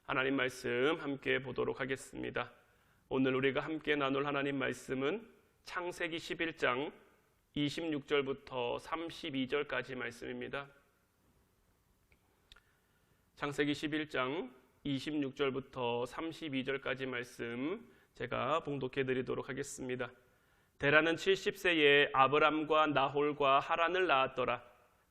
하나님 말씀 함께 보도록 하겠습니다. 오늘 우리가 함께 나눌 하나님 말씀은 창세기 11장 26절부터 32절까지 말씀입니다. 창세기 11장 26절부터 32절까지 말씀 제가 봉독해 드리도록 하겠습니다. 데라는 70세에 아브람과 나홀과 하란을 낳았더라.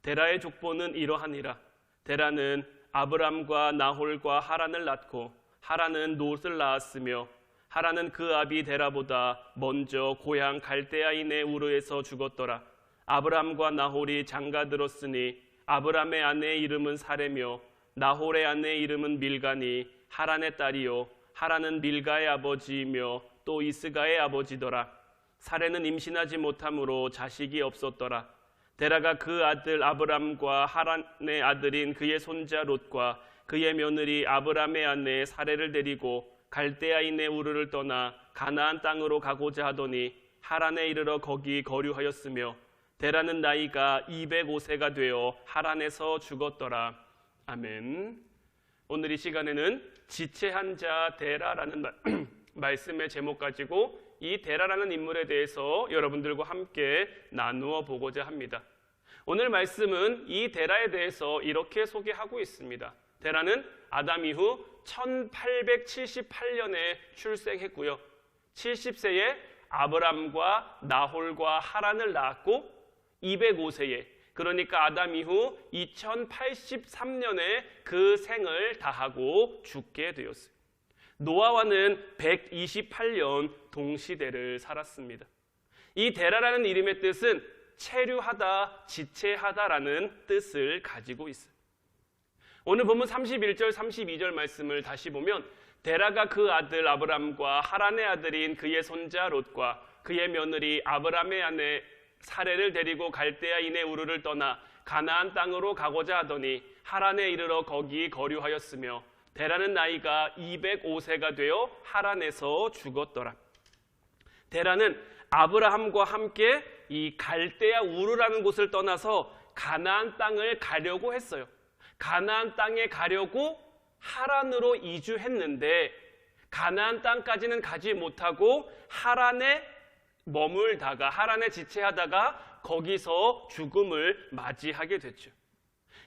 데라의 족보는 이러하니라. 데라는 아브람과 나홀과 하란을 낳고 하란은 롯을 낳았으며 하란은 그 아비 데라보다 먼저 고향 갈대아인의 우르에서 죽었더라. 아브람과 나홀이 장가들었으니 아브람의 아내의 이름은 사레며 나홀의 아내의 이름은 밀가니 하란의 딸이요 하란은 밀가의 아버지이며 또 이스가의 아버지더라. 사레는 임신하지 못함으로 자식이 없었더라. 데라가 그 아들 아브람과 하란의 아들인 그의 손자 롯과 그의 며느리 아브람의 아내 사레를 데리고 갈대아인의 우르를 떠나 가나안 땅으로 가고자 하더니 하란에 이르러 거기 거류하였으며 데라는 나이가 205세가 되어 하란에서 죽었더라. 아멘. 오늘 이 시간에는 지체한 자 데라라는 말씀의 제목 가지고 이 데라라는 인물에 대해서 여러분들과 함께 나누어 보고자 합니다. 오늘 말씀은 이 데라에 대해서 이렇게 소개하고 있습니다. 데라는 아담 이후 1878년에 출생했고요. 70세에 아브람과 나홀과 하란을 낳았고 205세에 그러니까 아담 이후 2083년에 그 생을 다하고 죽게 되었어요. 노아와는 128년 동시대를 살았습니다. 이 데라라는 이름의 뜻은 체류하다, 지체하다라는 뜻을 가지고 있어요. 오늘 본문 31절, 32절 말씀을 다시 보면 데라가 그 아들 아브람과 하란의 아들인 그의 손자 롯과 그의 며느리 아브람의 아내 사레를 데리고 갈대아인의 우르를 떠나 가나안 땅으로 가고자 하더니 하란에 이르러 거기 거류하였으며 데라는 나이가 205세가 되어 하란에서 죽었더라. 데라는 아브라함과 함께 이 갈대아 우르라는 곳을 떠나서 가나안 땅을 가려고 했어요. 가나안 땅에 가려고 하란으로 이주했는데 가나안 땅까지는 가지 못하고 하란에 머물다가 하란에 지체하다가 거기서 죽음을 맞이하게 됐죠.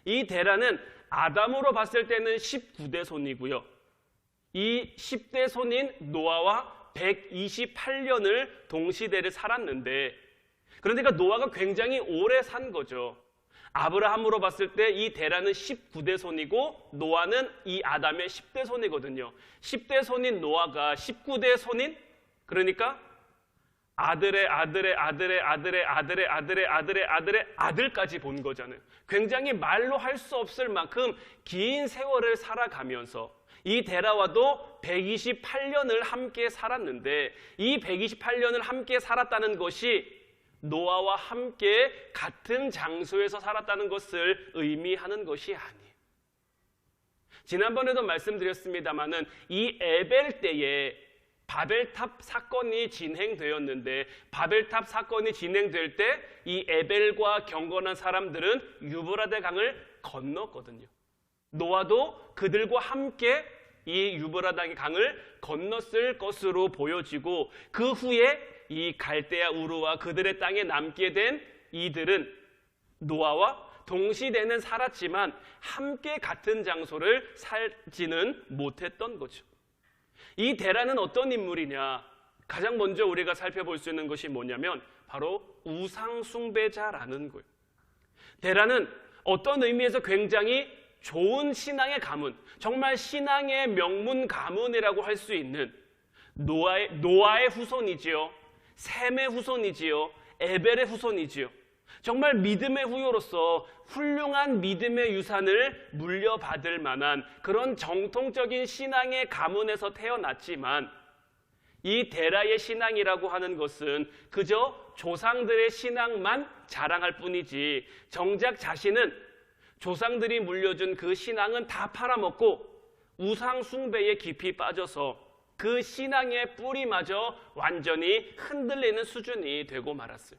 이 데라는 아담으로 봤을 때는 19대 손이고요. 이 10대 손인 노아와 128년을 동시대를 살았는데 그러니까 노아가 굉장히 오래 산 거죠. 아브라함으로 봤을 때 이 데라는 19대 손이고 노아는 이 아담의 10대 손이거든요. 10대 손인 노아가 19대 손인 그러니까 아들의 아들의 아들의 아들의 아들의 아들의 아들의 아들의 아들까지 본 거잖아요. 굉장히 말로 할 수 없을 만큼 긴 세월을 살아가면서 이 데라와도 128년을 함께 살았는데 이 128년을 함께 살았다는 것이 노아와 함께 같은 장소에서 살았다는 것을 의미하는 것이 아니에요. 지난번에도 말씀드렸습니다마는 이 에벨 때에 바벨탑 사건이 진행되었는데 바벨탑 사건이 진행될 때 이 에벨과 경건한 사람들은 유브라데 강을 건넜거든요. 노아도 그들과 함께 이 유브라데 강을 건넜을 것으로 보여지고 그 후에 이 갈대아 우르와 그들의 땅에 남게 된 이들은 노아와 동시대는 살았지만 함께 같은 장소를 살지는 못했던 거죠. 이 데라는 어떤 인물이냐? 가장 먼저 우리가 살펴볼 수 있는 것이 뭐냐면 바로 우상 숭배자라는 거예요. 데라는 어떤 의미에서 굉장히 좋은 신앙의 가문, 정말 신앙의 명문 가문이라고 할 수 있는 노아의 후손이지요. 셈의 후손이지요. 에벨의 후손이지요. 정말 믿음의 후손으로서 훌륭한 믿음의 유산을 물려받을 만한 그런 정통적인 신앙의 가문에서 태어났지만 이 데라의 신앙이라고 하는 것은 그저 조상들의 신앙만 자랑할 뿐이지 정작 자신은 조상들이 물려준 그 신앙은 다 팔아먹고 우상 숭배에 깊이 빠져서 그 신앙의 뿌리마저 완전히 흔들리는 수준이 되고 말았어요.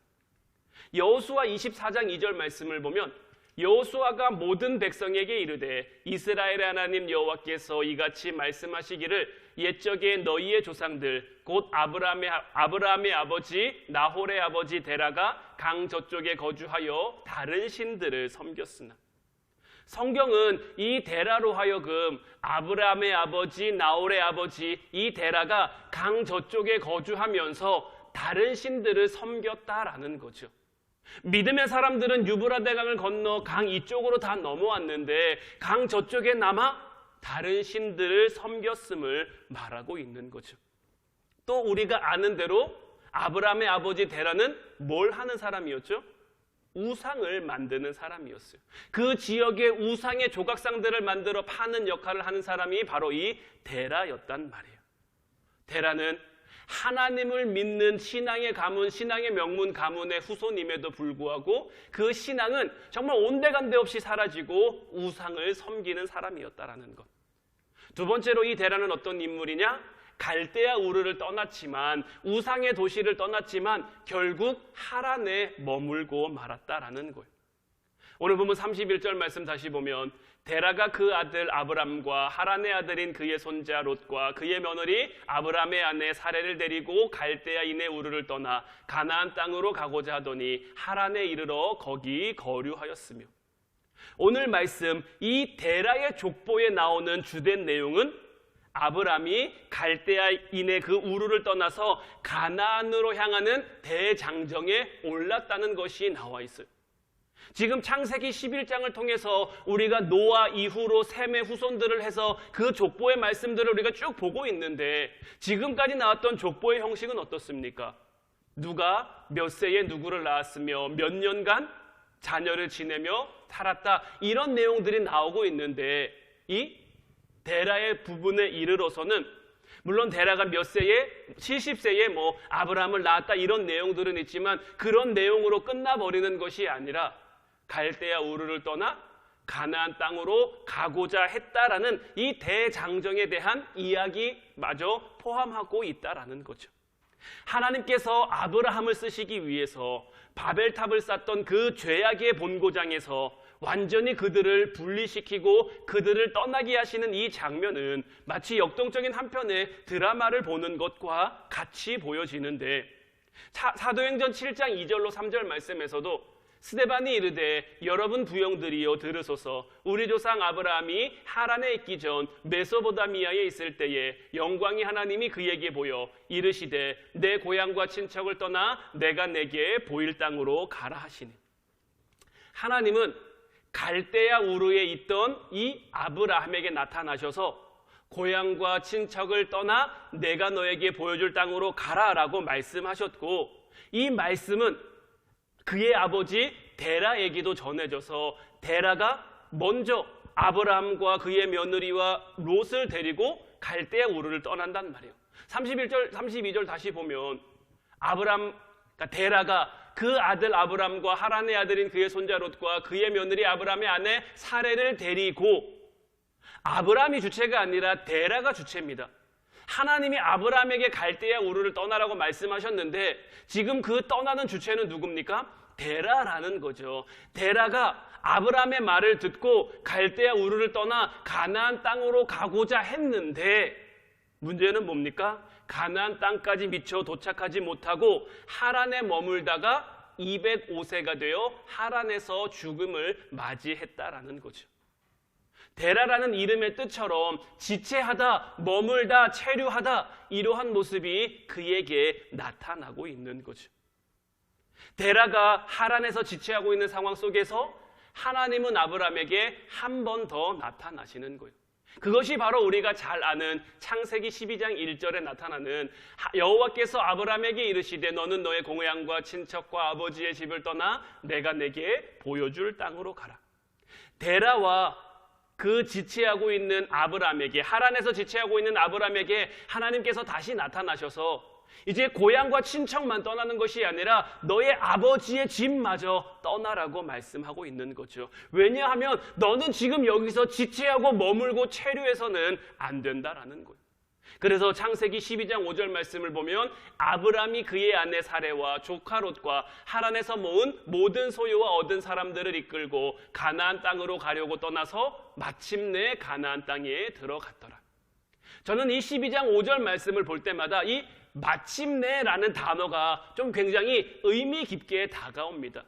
여호수아 24장 2절 말씀을 보면 여호수아가 모든 백성에게 이르되 이스라엘의 하나님 여호와께서 이같이 말씀하시기를 옛적에 너희의 조상들 곧 아브라함의 아버지 나홀의 아버지 데라가 강 저쪽에 거주하여 다른 신들을 섬겼으나. 성경은 이 데라로 하여금 아브라함의 아버지 나홀의 아버지 이 데라가 강 저쪽에 거주하면서 다른 신들을 섬겼다라는 거죠. 믿음의 사람들은 유브라데 강을 건너 강 이쪽으로 다 넘어왔는데 강 저쪽에 남아 다른 신들을 섬겼음을 말하고 있는 거죠. 또 우리가 아는 대로 아브라함의 아버지 데라는 뭘 하는 사람이었죠? 우상을 만드는 사람이었어요. 그 지역의 우상의 조각상들을 만들어 파는 역할을 하는 사람이 바로 이 데라였단 말이에요. 데라는 하나님을 믿는 신앙의 가문, 신앙의 명문 가문의 후손임에도 불구하고 그 신앙은 정말 온데간데 없이 사라지고 우상을 섬기는 사람이었다라는 것. 두 번째로 이 데라는 어떤 인물이냐? 갈대아 우르를 떠났지만, 우상의 도시를 떠났지만 결국 하란에 머물고 말았다라는 거예요. 오늘 본문 31절 말씀 다시 보면 데라가 그 아들 아브람과 하란의 아들인 그의 손자 롯과 그의 며느리 아브람의 아내 사레를 데리고 갈대아인의 우르를 떠나 가나안 땅으로 가고자 하더니 하란에 이르러 거기 거류하였으며. 오늘 말씀 이 데라의 족보에 나오는 주된 내용은 아브람이 갈대아인의 그 우르를 떠나서 가나안으로 향하는 대장정에 올랐다는 것이 나와 있어요. 지금 창세기 11장을 통해서 우리가 노아 이후로 셈의 후손들을 해서 그 족보의 말씀들을 우리가 쭉 보고 있는데 지금까지 나왔던 족보의 형식은 어떻습니까? 누가 몇 세에 누구를 낳았으며 몇 년간 자녀를 지내며 살았다, 이런 내용들이 나오고 있는데 이 데라의 부분에 이르러서는 물론 데라가 몇 세에 70세에 아브라함을 낳았다 이런 내용들은 있지만 그런 내용으로 끝나버리는 것이 아니라 갈대아 우르를 떠나 가나안 땅으로 가고자 했다라는 이 대장정에 대한 이야기마저 포함하고 있다라는 거죠. 하나님께서 아브라함을 쓰시기 위해서 바벨탑을 쌓던 그 죄악의 본고장에서 완전히 그들을 분리시키고 그들을 떠나게 하시는 이 장면은 마치 역동적인 한 편의 드라마를 보는 것과 같이 보여지는데, 사도행전 7장 2절로 3절 말씀에서도 스데반이 이르되 여러분 부영들이여 들으소서. 우리 조상 아브라함이 하란에 있기 전 메소보다미아에 있을 때에 영광이 하나님이 그에게 보여 이르시되 내 고향과 친척을 떠나 내가 내게 보일 땅으로 가라 하시니. 하나님은 갈대아 우르에 있던 이 아브라함에게 나타나셔서 고향과 친척을 떠나 내가 너에게 보여줄 땅으로 가라라고 말씀하셨고, 이 말씀은 그의 아버지 데라에게도 전해져서 데라가 먼저 아브라함과 그의 며느리와 롯을 데리고 갈대아 우르를 떠난단 말이에요. 31절, 32절 다시 보면 그러니까 데라가 그 아들 아브람과 하란의 아들인 그의 손자 롯과 그의 며느리 아브람의 아내 사레를 데리고, 아브람이 주체가 아니라 데라가 주체입니다. 하나님이 아브람에게 갈대아 우르를 떠나라고 말씀하셨는데 지금 그 떠나는 주체는 누굽니까? 데라라는 거죠. 데라가 아브람의 말을 듣고 갈대아 우르를 떠나 가나안 땅으로 가고자 했는데 문제는 뭡니까? 가나안 땅까지 미처 도착하지 못하고 하란에 머물다가 205세가 되어 하란에서 죽음을 맞이했다라는 거죠. 데라라는 이름의 뜻처럼 지체하다, 머물다, 체류하다, 이러한 모습이 그에게 나타나고 있는 거죠. 데라가 하란에서 지체하고 있는 상황 속에서 하나님은 아브람에게 한 번 더 나타나시는 거예요. 그것이 바로 우리가 잘 아는 창세기 12장 1절에 나타나는 여호와께서 아브람에게 이르시되 너는 너의 고향과 친척과 아버지의 집을 떠나 내가 내게 보여줄 땅으로 가라. 데라와 그 지체하고 있는 아브람에게, 하란에서 지체하고 있는 아브람에게 하나님께서 다시 나타나셔서 이제 고향과 친척만 떠나는 것이 아니라 너의 아버지의 집마저 떠나라고 말씀하고 있는 거죠. 왜냐하면 너는 지금 여기서 지체하고 머물고 체류해서는 안 된다라는 거예요. 그래서 창세기 12장 5절 말씀을 보면 아브람이 그의 아내 사레와 조카 롯과 하란에서 모은 모든 소유와 얻은 사람들을 이끌고 가나안 땅으로 가려고 떠나서 마침내 가나안 땅에 들어갔더라. 저는 이 12장 5절 말씀을 볼 때마다 이 마침내라는 단어가 좀 굉장히 의미 깊게 다가옵니다.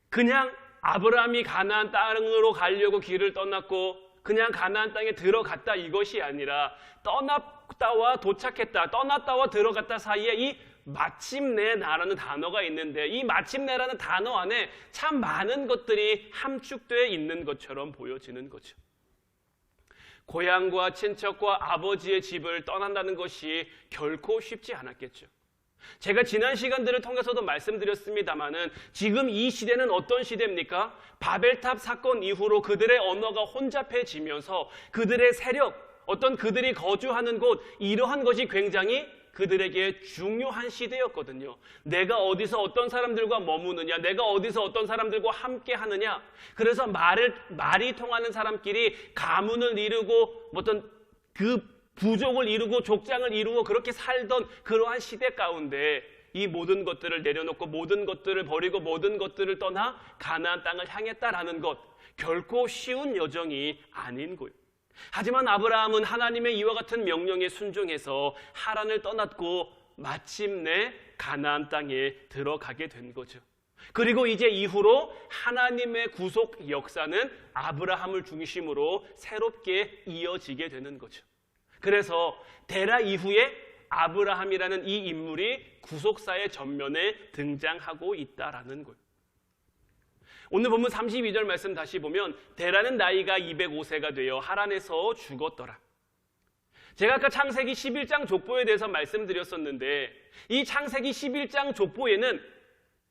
그냥 아브라함이 가나안 땅으로 가려고 길을 떠났고 그냥 가나안 땅에 들어갔다 이것이 아니라 떠났다와 도착했다, 떠났다와 들어갔다 사이에 이 마침내라는 단어가 있는데 이 마침내라는 단어 안에 참 많은 것들이 함축되어 있는 것처럼 보여지는 거죠. 고향과 친척과 아버지의 집을 떠난다는 것이 결코 쉽지 않았겠죠. 제가 지난 시간들을 통해서도 말씀드렸습니다마는 지금 이 시대는 어떤 시대입니까? 바벨탑 사건 이후로 그들의 언어가 혼잡해지면서 그들의 세력, 어떤 그들이 거주하는 곳, 이러한 것이 굉장히 그들에게 중요한 시대였거든요. 내가 어디서 어떤 사람들과 머무느냐, 내가 어디서 어떤 사람들과 함께 하느냐. 그래서 말이 통하는 사람끼리 가문을 이루고 어떤 그 부족을 이루고 족장을 이루고 그렇게 살던 그러한 시대 가운데 이 모든 것들을 내려놓고 모든 것들을 버리고 모든 것들을 떠나 가나안 땅을 향했다라는 것, 결코 쉬운 여정이 아닌 거예요. 하지만 아브라함은 하나님의 이와 같은 명령에 순종해서 하란을 떠났고 마침내 가나안 땅에 들어가게 된 거죠. 그리고 이제 이후로 하나님의 구속 역사는 아브라함을 중심으로 새롭게 이어지게 되는 거죠. 그래서 데라 이후에 아브라함이라는 이 인물이 구속사의 전면에 등장하고 있다라는 거예요. 오늘 본문 32절 말씀 다시 보면 데라는 나이가 205세가 되어 하란에서 죽었더라. 제가 아까 창세기 11장 족보에 대해서 말씀드렸었는데 이 창세기 11장 족보에는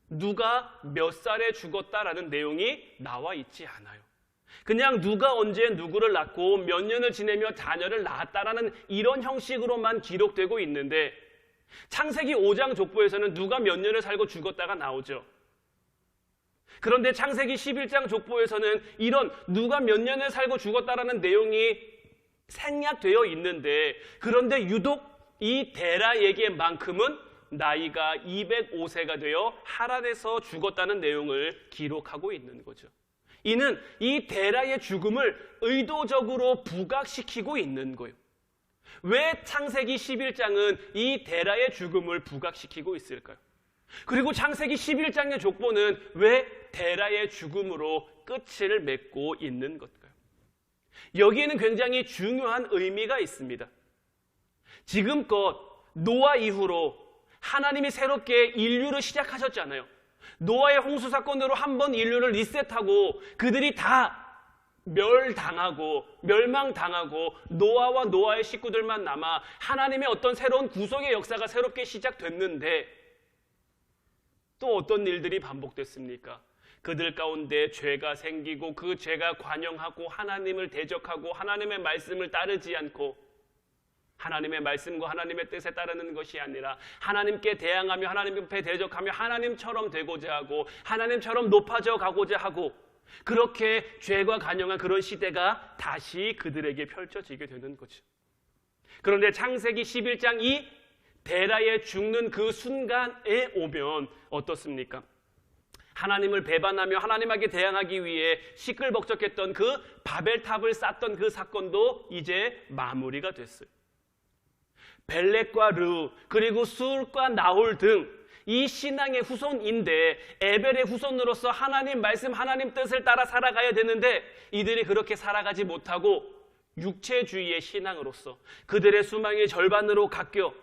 누가 몇 살에 죽었다라는 내용이 나와 있지 않아요. 그냥 누가 언제 누구를 낳고 몇 년을 지내며 자녀를 낳았다라는 이런 형식으로만 기록되고 있는데 창세기 5장 족보에서는 누가 몇 년을 살고 죽었다가 나오죠. 그런데 창세기 11장 족보에서는 이런 누가 몇 년을 살고 죽었다라는 내용이 생략되어 있는데 그런데 유독 이 데라에게만큼은 나이가 205세가 되어 하란에서 죽었다는 내용을 기록하고 있는 거죠. 이는 이 데라의 죽음을 의도적으로 부각시키고 있는 거예요. 왜 창세기 11장은 이 데라의 죽음을 부각시키고 있을까요? 그리고 창세기 11장의 족보는 왜 데라의 죽음으로 끝을 맺고 있는 것일까요? 여기에는 굉장히 중요한 의미가 있습니다. 지금껏 노아 이후로 하나님이 새롭게 인류를 시작하셨잖아요. 노아의 홍수 사건으로 한번 인류를 리셋하고 그들이 다 멸망당하고 노아와 노아의 식구들만 남아 하나님의 어떤 새로운 구속의 역사가 새롭게 시작됐는데 또 어떤 일들이 반복됐습니까? 그들 가운데 죄가 생기고 그 죄가 관영하고 하나님을 대적하고 하나님의 말씀을 따르지 않고 하나님의 말씀과 하나님의 뜻에 따르는 것이 아니라 하나님께 대항하며 하나님 옆에 대적하며 하나님처럼 되고자 하고 하나님처럼 높아져 가고자 하고 그렇게 죄가 관영한 그런 시대가 다시 그들에게 펼쳐지게 되는 거죠. 그런데 창세기 11장 이 데라의 죽는 그 순간에 오면 어떻습니까? 하나님을 배반하며 하나님에게 대항하기 위해 시끌벅적했던 그 바벨탑을 쌓던 그 사건도 이제 마무리가 됐어요. 벨렉과 르 그리고 술과 나홀 등 이 신앙의 후손인데 에벨의 후손으로서 하나님 말씀 하나님 뜻을 따라 살아가야 되는데 이들이 그렇게 살아가지 못하고 육체주의의 신앙으로서 그들의 수명의 절반으로 깎여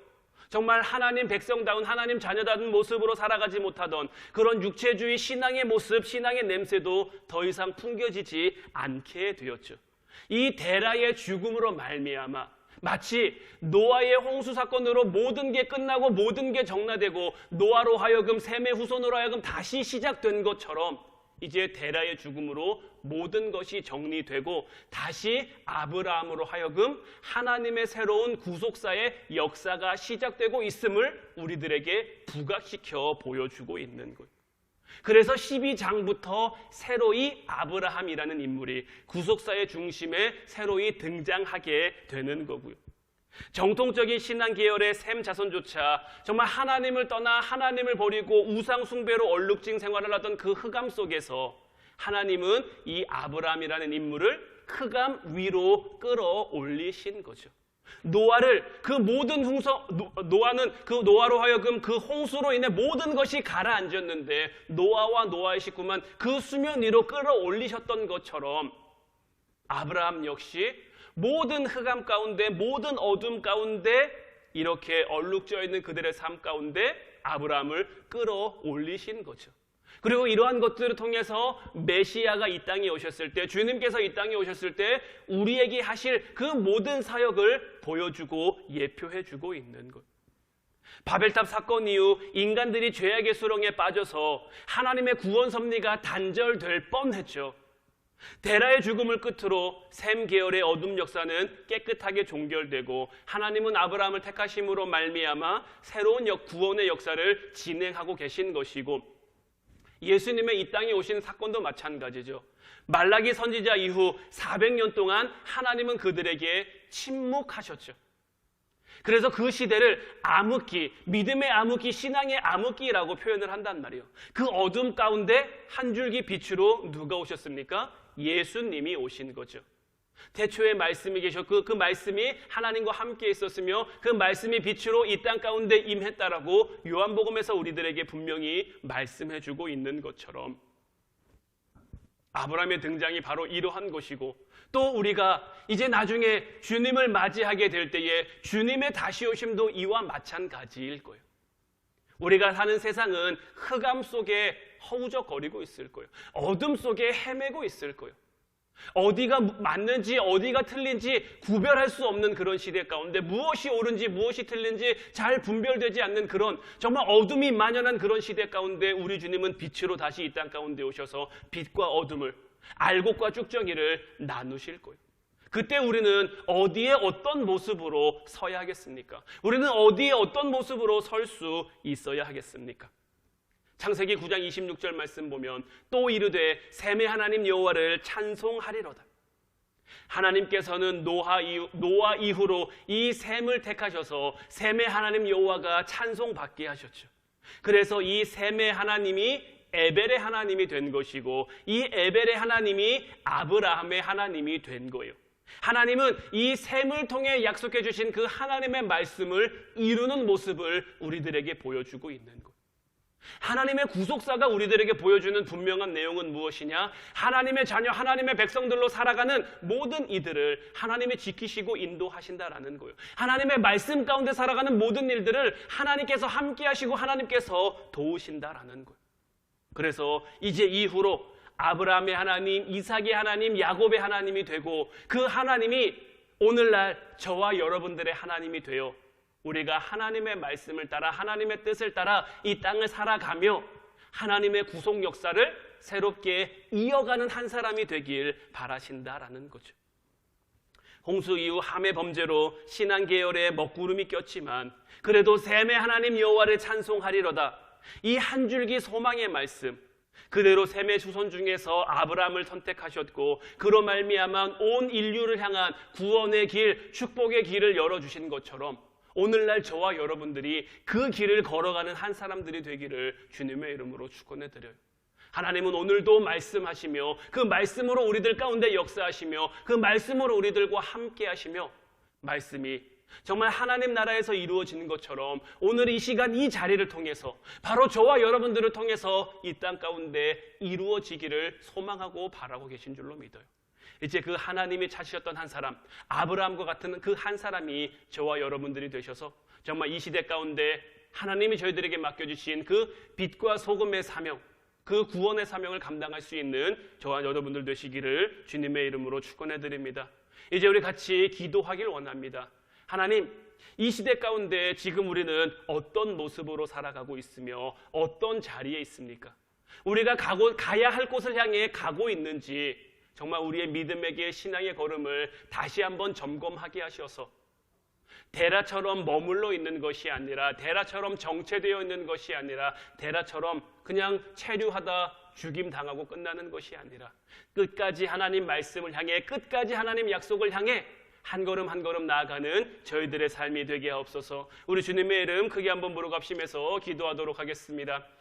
정말 하나님 백성다운 하나님 자녀다운 모습으로 살아가지 못하던 그런 육체주의 신앙의 모습, 신앙의 냄새도 더 이상 풍겨지지 않게 되었죠. 이 데라의 죽음으로 말미암아 마치 노아의 홍수 사건으로 모든 게 끝나고 모든 게 정리되고 노아로 하여금 셈의 후손으로 하여금 다시 시작된 것처럼 이제 데라의 죽음으로 모든 것이 정리되고 다시 아브라함으로 하여금 하나님의 새로운 구속사의 역사가 시작되고 있음을 우리들에게 부각시켜 보여주고 있는 거예요. 그래서 12장부터 새로이 아브라함이라는 인물이 구속사의 중심에 새로이 등장하게 되는 거고요. 정통적인 신앙 계열의 셈 자손조차 정말 하나님을 떠나 하나님을 버리고 우상 숭배로 얼룩진 생활을 하던 그 흑암 속에서 하나님은 이 아브라함이라는 인물을 흑암 위로 끌어올리신 거죠. 노아를 그 모든 노아는 그 노아로 하여금 그 홍수로 인해 모든 것이 가라앉았는데 노아와 노아의 식구만 그 수면 위로 끌어올리셨던 것처럼 아브라함 역시 모든 흑암 가운데 모든 어둠 가운데 이렇게 얼룩져 있는 그들의 삶 가운데 아브라함을 끌어올리신 거죠. 그리고 이러한 것들을 통해서 메시아가 이 땅에 오셨을 때, 주님께서 이 땅에 오셨을 때 우리에게 하실 그 모든 사역을 보여주고 예표해주고 있는 것. 바벨탑 사건 이후 인간들이 죄악의 수렁에 빠져서 하나님의 구원 섭리가 단절될 뻔했죠. 데라의 죽음을 끝으로 셈 계열의 어둠 역사는 깨끗하게 종결되고 하나님은 아브라함을 택하심으로 말미암아 새로운 구원의 역사를 진행하고 계신 것이고, 예수님의 이 땅에 오신 사건도 마찬가지죠. 말라기 선지자 이후 400년 동안 하나님은 그들에게 침묵하셨죠. 그래서 그 시대를 암흑기, 믿음의 암흑기, 신앙의 암흑기라고 표현을 한단 말이에요. 그 어둠 가운데 한 줄기 빛으로 누가 오셨습니까? 예수님이 오신 거죠. 태초에 말씀이 계셨고 그 말씀이 하나님과 함께 있었으며 그 말씀이 빛으로 이 땅 가운데 임했다라고 요한복음에서 우리들에게 분명히 말씀해주고 있는 것처럼 아브라함의 등장이 바로 이러한 것이고, 또 우리가 이제 나중에 주님을 맞이하게 될 때에 주님의 다시 오심도 이와 마찬가지일 거예요. 우리가 사는 세상은 흑암 속에 허우적거리고 있을 거예요. 어둠 속에 헤매고 있을 거예요. 어디가 맞는지 어디가 틀린지 구별할 수 없는 그런 시대 가운데 무엇이 옳은지 무엇이 틀린지 잘 분별되지 않는 그런 정말 어둠이 만연한 그런 시대 가운데 우리 주님은 빛으로 다시 이 땅 가운데 오셔서 빛과 어둠을, 알곡과 쭉정이를 나누실 거예요. 그때 우리는 어디에 어떤 모습으로 서야 하겠습니까? 우리는 어디에 어떤 모습으로 설 수 있어야 하겠습니까? 창세기 9장 26절 말씀 보면 또 이르되 셈의 하나님 여호와를 찬송하리로다. 하나님께서는 노아 이후로 이 셈을 택하셔서 셈의 하나님 여호와가 찬송받게 하셨죠. 그래서 이 셈의 하나님이 에벨의 하나님이 된 것이고 이 에벨의 하나님이 아브라함의 하나님이 된 거예요. 하나님은 이 셈을 통해 약속해 주신 그 하나님의 말씀을 이루는 모습을 우리들에게 보여주고 있는 거예요. 하나님의 구속사가 우리들에게 보여주는 분명한 내용은 무엇이냐? 하나님의 자녀, 하나님의 백성들로 살아가는 모든 이들을 하나님이 지키시고 인도하신다라는 거예요. 하나님의 말씀 가운데 살아가는 모든 일들을 하나님께서 함께 하시고 하나님께서 도우신다라는 거예요. 그래서 이제 이후로 아브라함의 하나님, 이삭의 하나님, 야곱의 하나님이 되고 그 하나님이 오늘날 저와 여러분들의 하나님이 되어 우리가 하나님의 말씀을 따라 하나님의 뜻을 따라 이 땅을 살아가며 하나님의 구속 역사를 새롭게 이어가는 한 사람이 되길 바라신다라는 거죠. 홍수 이후 함의 범죄로 신앙 계열에 먹구름이 꼈지만 그래도 셈의 하나님 여호와를 찬송하리로다. 이 한 줄기 소망의 말씀 그대로 셈의 후손 중에서 아브라함을 선택하셨고 그로 말미암아 온 인류를 향한 구원의 길, 축복의 길을 열어주신 것처럼 오늘날 저와 여러분들이 그 길을 걸어가는 한 사람들이 되기를 주님의 이름으로 축원해드려요. 하나님은 오늘도 말씀하시며 그 말씀으로 우리들 가운데 역사하시며 그 말씀으로 우리들과 함께 하시며 말씀이 정말 하나님 나라에서 이루어지는 것처럼 오늘 이 시간 이 자리를 통해서 바로 저와 여러분들을 통해서 이 땅 가운데 이루어지기를 소망하고 바라고 계신 줄로 믿어요. 이제 그 하나님이 찾으셨던 한 사람, 아브라함과 같은 그 한 사람이 저와 여러분들이 되셔서 정말 이 시대 가운데 하나님이 저희들에게 맡겨주신 그 빛과 소금의 사명, 그 구원의 사명을 감당할 수 있는 저와 여러분들 되시기를 주님의 이름으로 축원해드립니다. 이제 우리 같이 기도하길 원합니다. 하나님, 이 시대 가운데 지금 우리는 어떤 모습으로 살아가고 있으며 어떤 자리에 있습니까? 우리가 가야 할 곳을 향해 가고 있는지 정말 우리의 믿음에게 신앙의 걸음을 다시 한번 점검하게 하셔서 데라처럼 머물러 있는 것이 아니라 데라처럼 정체되어 있는 것이 아니라 데라처럼 그냥 체류하다 죽임당하고 끝나는 것이 아니라 끝까지 하나님 말씀을 향해 끝까지 하나님 약속을 향해 한 걸음 한 걸음 나아가는 저희들의 삶이 되게 하옵소서. 우리 주님의 이름 크게 한번 부르갑심해서 기도하도록 하겠습니다.